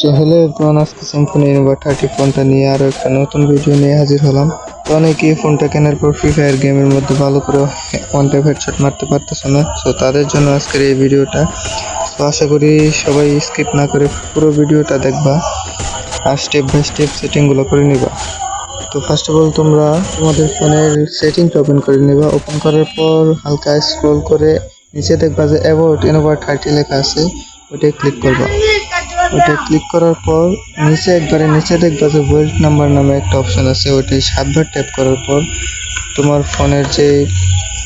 So hello everyone, আজকে Symphony Innova 30 ফোনটা নিয়ে আরও একটা নতুন ভিডিও নিয়ে হাজির হলাম। তো অনেকেই ফোনটা কেনার পর ফ্রি ফায়ার গেমের মধ্যে ভালো করে ওয়ান ট্যাপ হেডশট মারতে পারতেছে না। সো তাদের জন্য আজকের এই ভিডিওটা। তো আশা করি সবাই স্কিপ না করে পুরো ভিডিওটা দেখবা আর স্টেপ বাই স্টেপ সেটিংগুলো করে নিবা। তো ফার্স্ট অফ অল তোমরা তোমাদের ফোনের সেটিংটা ওপেন করে নিবা। ওপেন করার পর হালকা স্ক্রল করে নিচে দেখবা যে অ্যাবাউট ইনোভা 30 লেখা আছে, ওইটাই ক্লিক করবা। ওইটা ক্লিক করার পর একবারে নিচে দেখবা যে ভোল্ট নাম্বার নামে একটা অপশন আছে, ওইটাই 7বার ট্যাপ করার পর তোমার ফোনের যে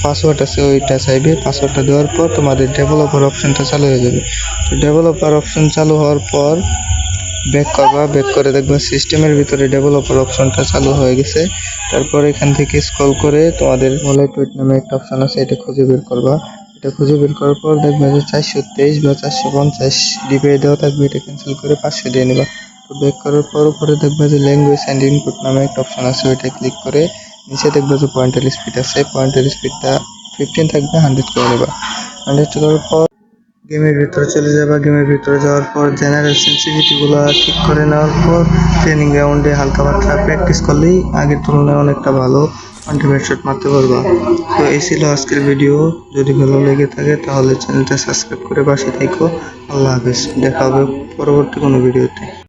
পাসওয়ার্ড আছে ওইটা চাইবে। পাসওয়ার্ডটা দেওয়ার পর তোমাদের ডেভেলপার অপশনটা চালু হয়ে যাবে। তো ডেভেলপার অপশন চালু হওয়ার পর ব্যাক করবা। ব্যাক করে দেখবা সিস্টেমের ভিতরে ডেভেলপার অপশনটা চালু হয়ে গেছে। তারপর এখান থেকে স্ক্রল করে তোমাদের ওয়ালেট নামে একটা অপশন আছে, এটা খুঁজে বের করবা। এটা খুঁজে বের করার পর দেখবা যে 423 বা 450 ডিপে দেওয়া থাকবে, এটা ক্যান্সেল করে 500 দিয়ে নিবা। তো ব্যাক করার পর উপরে দেখবা যে ল্যাঙ্গুয়েজ অ্যান্ড ইনপুট নামে একটা অপশন আছে, ওইটা ক্লিক করে নিচে দেখবা যে পয়েন্টার স্পিড আছে, পয়েন্টার স্পিডটা 15 থাকবে, 100 করে নিবা। 100 করার পর গেমের ভিতরে চলে যাবা। গেমের ভিতরে যাওয়ার পর জেনারেল সেন্সিটিভিটিগুলো ঠিক করে নেওয়ার পর ট্রেনিং গ্রাউন্ডে হালকা পাতলা প্র্যাকটিস করলেই আগের তুলনায় অনেকটা ভালো ওয়ান হেডশট মারতে পারবা। তো এই ছিল আজকের ভিডিও। যদি ভালো লেগে থাকে তাহলে চ্যানেলটা সাবস্ক্রাইব করে পাশে থেকো। আল্লাহ হাফেজ, দেখা হবে পরবর্তী কোনো ভিডিওতে।